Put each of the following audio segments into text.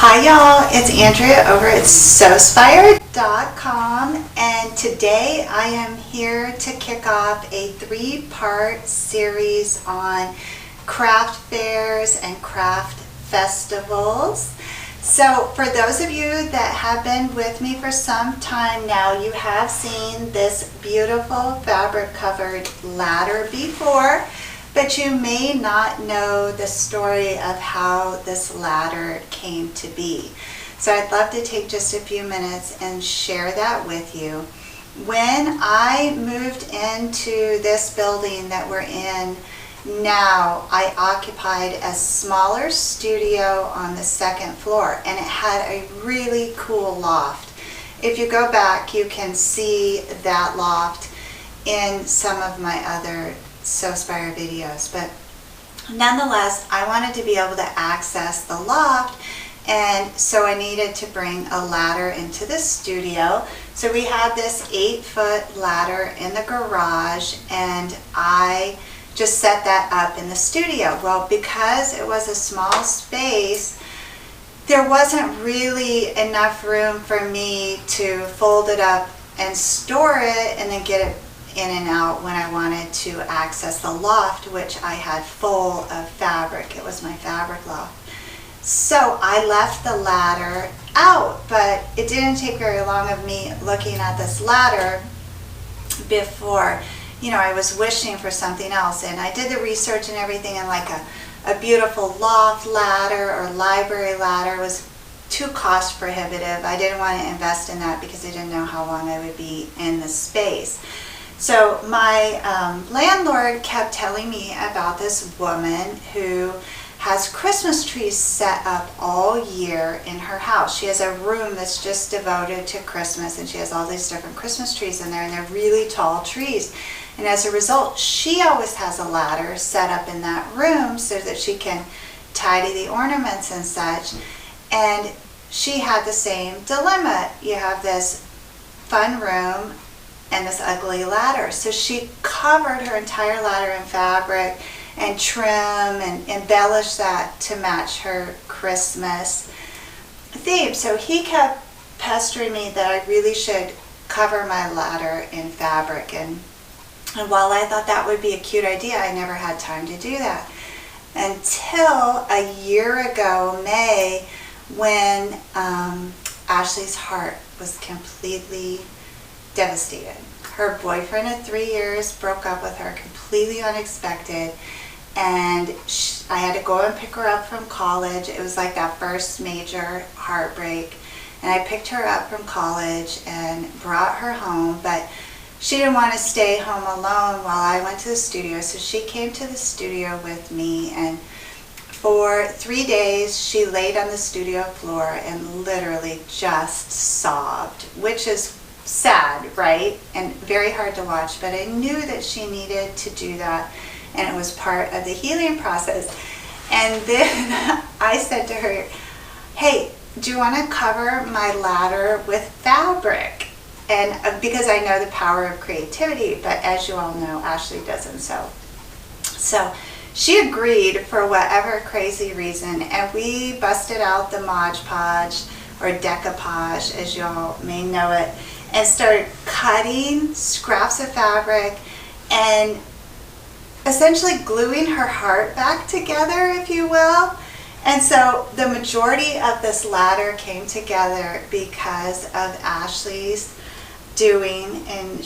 Hi y'all, it's Andrea over at Sewspire.com, and today I am here to kick off a 3-part series on craft fairs and craft festivals. So for those of you that have been with me for some time now, you have seen this beautiful fabric covered ladder before, but you may not know the story of how this ladder came to be. So I'd love to take just a few minutes and share that with you. When I moved into this building that we're in now, I occupied a smaller studio on the second floor, and it had a really cool loft. If you go back, you can see that loft in some of my other Sewspire videos, but nonetheless, I wanted to be able to access the loft, and so I needed to bring a ladder into the studio. So we had this 8-foot ladder in the garage, and I just set that up in the studio. Well, because it was a small space, there wasn't really enough room for me to fold it up and store it and then get it in and out when I wanted to access the loft, which I had full of fabric. It was my fabric loft. So I left the ladder out, but it didn't take very long of me looking at this ladder before, I was wishing for something else. And I did the research and everything, and like a beautiful loft ladder or library ladder was too cost prohibitive. I didn't want to invest in that because I didn't know how long I would be in the space. So my landlord kept telling me about this woman who has Christmas trees set up all year in her house. She has a room that's just devoted to Christmas, and she has all these different Christmas trees in there, and they're really tall trees. And as a result, she always has a ladder set up in that room so that she can tidy the ornaments and such. And she had the same dilemma. You have this fun room and this ugly ladder. So she covered her entire ladder in fabric and trim and embellished that to match her Christmas theme. So he kept pestering me that I really should cover my ladder in fabric. And while I thought that would be a cute idea, I never had time to do that. Until a year ago, May, when Ashley's heart was completely devastated. Her boyfriend of 3 years broke up with her completely unexpected, and I had to go and pick her up from college. It was like that first major heartbreak, and I picked her up from college and brought her home, but she didn't want to stay home alone while I went to the studio, so she came to the studio with me, and for 3 days she laid on the studio floor and literally just sobbed, which is sad, right? And very hard to watch, but I knew that she needed to do that, and it was part of the healing process. And then I said to her, hey, do you want to cover my ladder with fabric? And because I know the power of creativity, but as you all know, Ashley doesn't sew. So she agreed for whatever crazy reason, and we busted out the Mod Podge, or decoupage as you all may know it, and started cutting scraps of fabric and essentially gluing her heart back together, if you will. And so the majority of this ladder came together because of Ashley's doing, and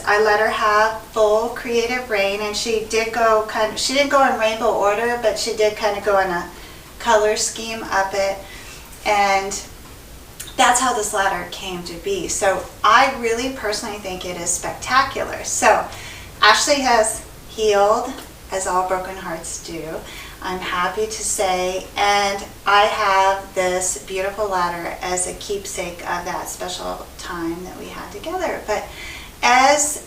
I let her have full creative reign, and she did go she didn't go in rainbow order, but she did kind of go in a color scheme of it, and that's how this ladder came to be. So I really personally think it is spectacular. So Ashley has healed, as all broken hearts do, I'm happy to say, and I have this beautiful ladder as a keepsake of that special time that we had together. But as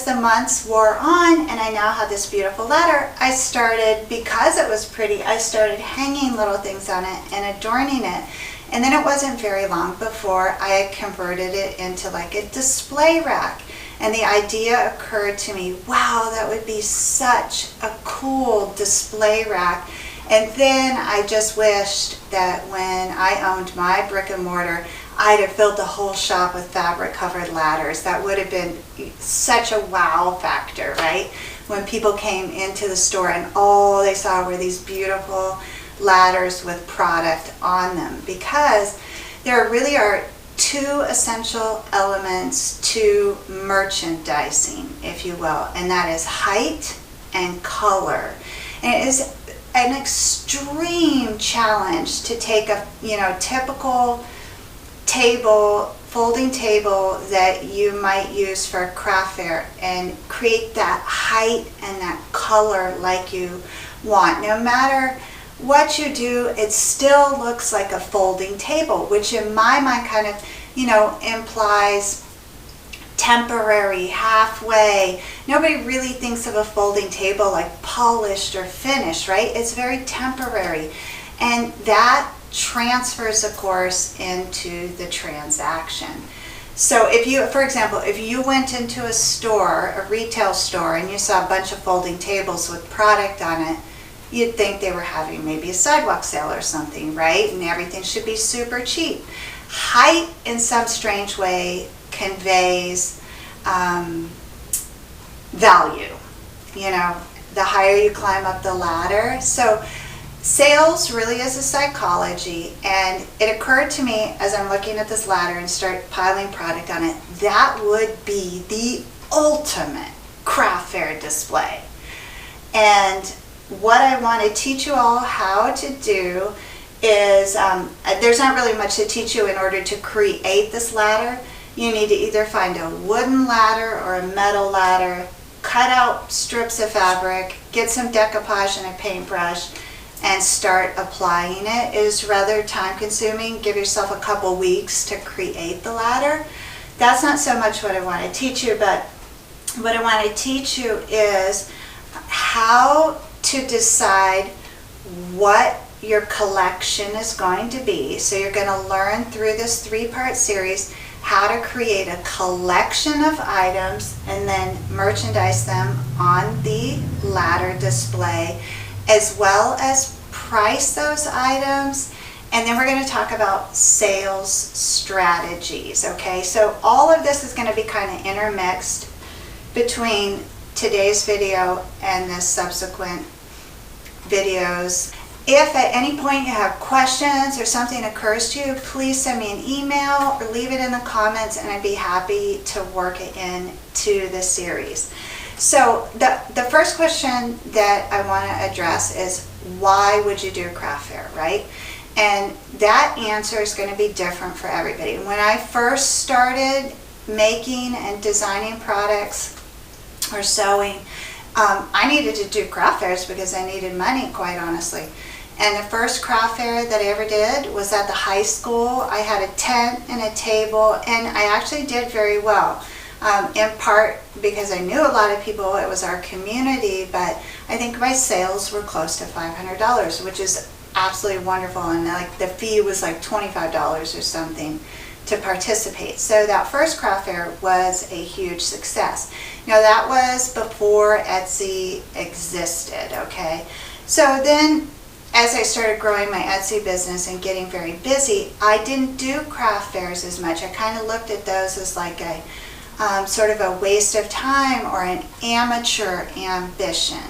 the months wore on and I now have this beautiful ladder, I started, because it was pretty, I started hanging little things on it and adorning it. And then it wasn't very long before I converted it into like a display rack. And the idea occurred to me, wow, that would be such a cool display rack. And then I just wished that when I owned my brick and mortar, I'd have filled the whole shop with fabric covered ladders. That would have been such a wow factor, right? When people came into the store and all they saw were these beautiful ladders with product on them, because there really are two essential elements to merchandising, if you will, and that is height and color. And it is an extreme challenge to take a typical table, folding table that you might use for a craft fair and create that height and that color like you want. No matter what you do, it still looks like a folding table, which in my mind kind of, implies temporary, halfway. Nobody really thinks of a folding table like polished or finished, right? It's very temporary. And that transfers, of course, into the transaction. So if you, for example, if you went into a store, a retail store, and you saw a bunch of folding tables with product on it, you'd think they were having maybe a sidewalk sale or something, right? And everything should be super cheap. Height, in some strange way, conveys value. The higher you climb up the ladder. So sales really is a psychology, and it occurred to me as I'm looking at this ladder and start piling product on it, that would be the ultimate craft fair display. And what I want to teach you all how to do is, there's not really much to teach you in order to create this ladder. You need to either find a wooden ladder or a metal ladder, cut out strips of fabric, get some decoupage and a paintbrush, and start applying it. It is rather time consuming. Give yourself a couple weeks to create the ladder. That's not so much what I want to teach you, but what I want to teach you is how to decide what your collection is going to be. So you're going to learn through this 3-part series how to create a collection of items and then merchandise them on the ladder display, as well as price those items. And then we're going to talk about sales strategies, okay? So all of this is going to be kind of intermixed between today's video and the subsequent videos. If at any point you have questions or something occurs to you, please send me an email or leave it in the comments, and I'd be happy to work it into the series. So the first question that I want to address is, why would you do a craft fair, right? And that answer is going to be different for everybody. When I first started making and designing products or sewing, I needed to do craft fairs because I needed money, quite honestly. And the first craft fair that I ever did was at the high school. I had a tent and a table, and I actually did very well. In part because I knew a lot of people, it was our community, but I think my sales were close to $500, which is absolutely wonderful. And like the fee was like $25 or something to participate. So that first craft fair was a huge success. Now that was before Etsy existed, okay? So then as I started growing my Etsy business and getting very busy, I didn't do craft fairs as much. I kind of looked at those as like a sort of a waste of time or an amateur ambition,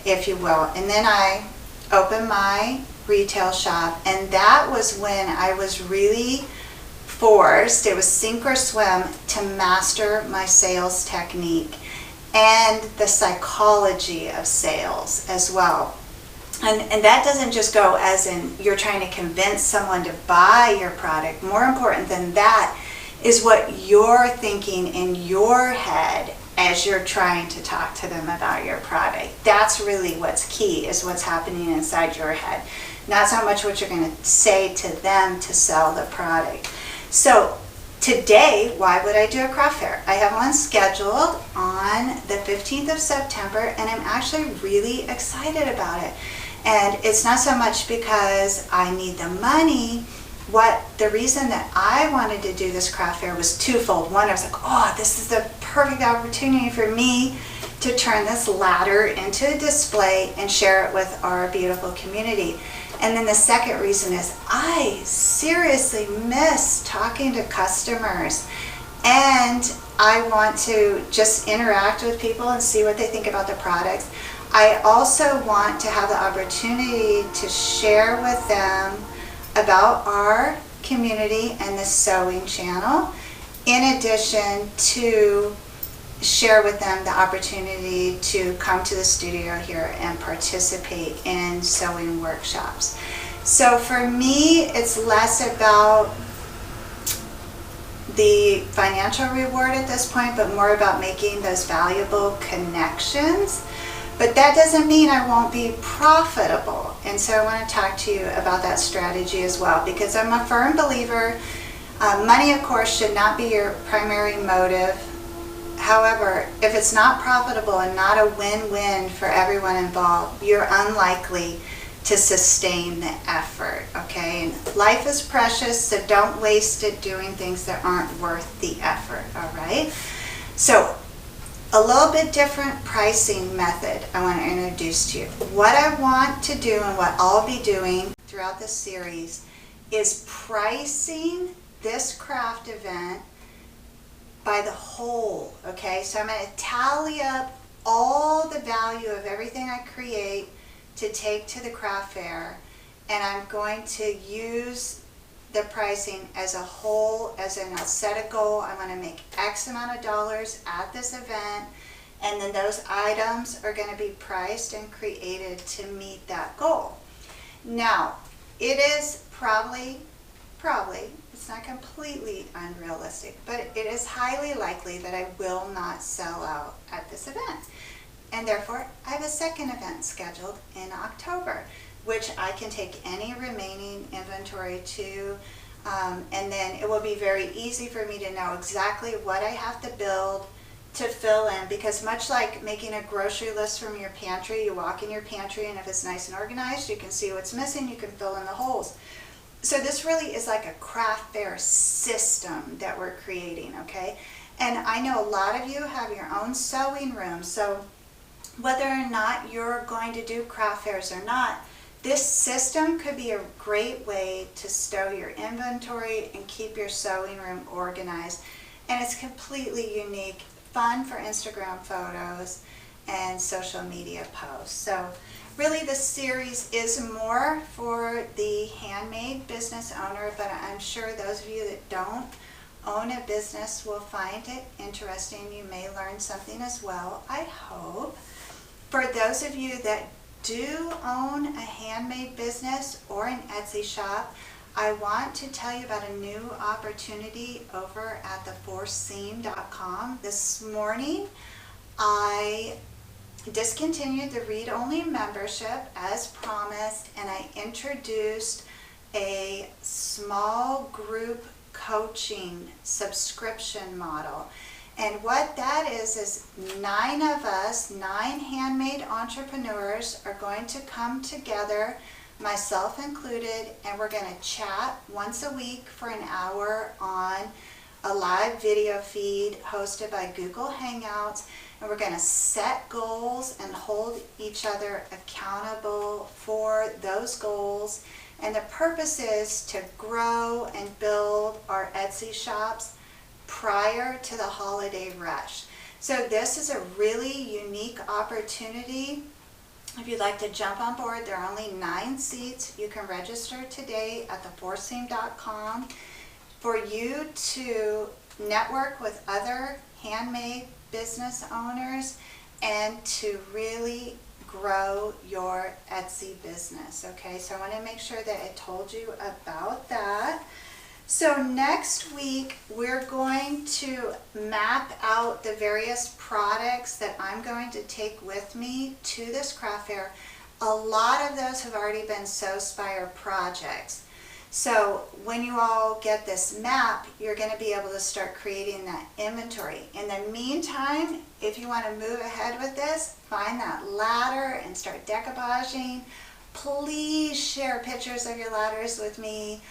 if you will. And then I opened my retail shop, and that was when I was really forced, it was sink or swim, to master my sales technique and the psychology of sales as well. And that doesn't just go as in you're trying to convince someone to buy your product. More important than that is what you're thinking in your head as you're trying to talk to them about your product. That's really what's key, is what's happening inside your head. Not so much what you're going to say to them to sell the product. So today, why would I do a craft fair? I have one scheduled on the 15th of September, and I'm actually really excited about it. And it's not so much because I need the money. The reason that I wanted to do this craft fair was twofold. One, I was like, oh, this is the perfect opportunity for me to turn this ladder into a display and share it with our beautiful community. And then the second reason is I seriously miss talking to customers, and I want to just interact with people and see what they think about the products. I also want to have the opportunity to share with them about our community and the sewing channel, in addition to share with them the opportunity to come to the studio here and participate in sewing workshops. So for me, it's less about the financial reward at this point, but more about making those valuable connections. But that doesn't mean I won't be profitable. And so I want to talk to you about that strategy as well, because I'm a firm believer, money of course should not be your primary motive. However, if it's not profitable and not a win-win for everyone involved, you're unlikely to sustain the effort, okay? And life is precious, so don't waste it doing things that aren't worth the effort, all right? So, a little bit different pricing method I want to introduce to you. What I want to do and what I'll be doing throughout this series is pricing this craft event by the whole, okay? So I'm going to tally up all the value of everything I create to take to the craft fair, and I'm going to use the pricing as a whole, as in I'll set a goal. I want to make X amount of dollars at this event, and then those items are going to be priced and created to meet that goal. Now, it is probably, it's not completely unrealistic, but it is highly likely that I will not sell out at this event. And therefore, I have a second event scheduled in October, which I can take any remaining inventory to, and then it will be very easy for me to know exactly what I have to build to fill in, because much like making a grocery list from your pantry, you walk in your pantry and if it's nice and organized, you can see what's missing, you can fill in the holes. So this really is like a craft fair system that we're creating, okay? And I know a lot of you have your own sewing room, so whether or not you're going to do craft fairs or not, this system could be a great way to stow your inventory and keep your sewing room organized. And it's completely unique, fun for Instagram photos and social media posts. So really this series is more for the handmade business owner, but I'm sure those of you that don't own a business will find it interesting. You may learn something as well, I hope. For those of you that do own a handmade business or an Etsy shop, I want to tell you about a new opportunity over at theforseam.com. This morning, I discontinued the read-only membership as promised, and I introduced a small group coaching subscription model. And what that is 9 of us, 9 handmade entrepreneurs are going to come together, myself included, and we're going to chat once a week for an hour on a live video feed hosted by Google Hangouts. And we're going to set goals and hold each other accountable for those goals. And the purpose is to grow and build our Etsy shops prior to the holiday rush. So this is a really unique opportunity. If you'd like to jump on board, there are only 9 seats. You can register today at theforseam.com for you to network with other handmade business owners and to really grow your Etsy business. Okay, so I want to make sure that I told you about that. So next week, we're going to map out the various products that I'm going to take with me to this craft fair. A lot of those have already been Sewspire projects. So when you all get this map, you're going to be able to start creating that inventory. In the meantime, if you want to move ahead with this, find that ladder and start decoupaging. Please share pictures of your ladders with me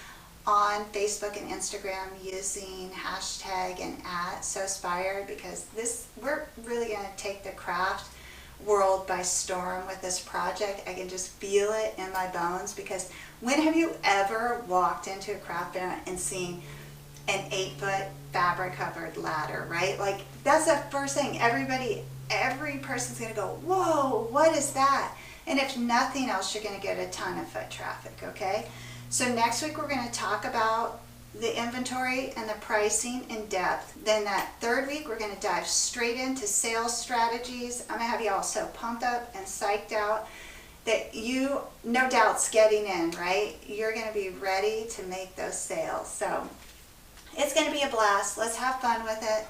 on Facebook and Instagram using hashtag and @Sewspire, because we're really going to take the craft world by storm with this project. I can just feel it in my bones, because when have you ever walked into a craft fair and seen an 8-foot fabric covered ladder, right? Like, that's the first thing. Every person's gonna go, whoa, what is that? And if nothing else, you're gonna get a ton of foot traffic, okay? So next week we're gonna talk about the inventory and the pricing in depth. Then that third week we're gonna dive straight into sales strategies. I'm gonna have you all so pumped up and psyched out that you, no doubt's getting in, right? You're gonna be ready to make those sales. So it's gonna be a blast. Let's have fun with it.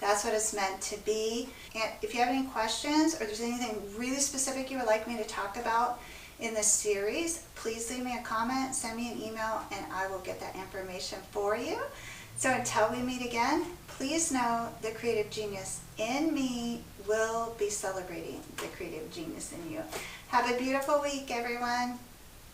That's what it's meant to be. And if you have any questions, or there's anything really specific you would like me to talk about in this series, please leave me a comment, send me an email, and I will get that information for you. So until we meet again, please know the creative genius in me will be celebrating the creative genius in you. Have a beautiful week, everyone.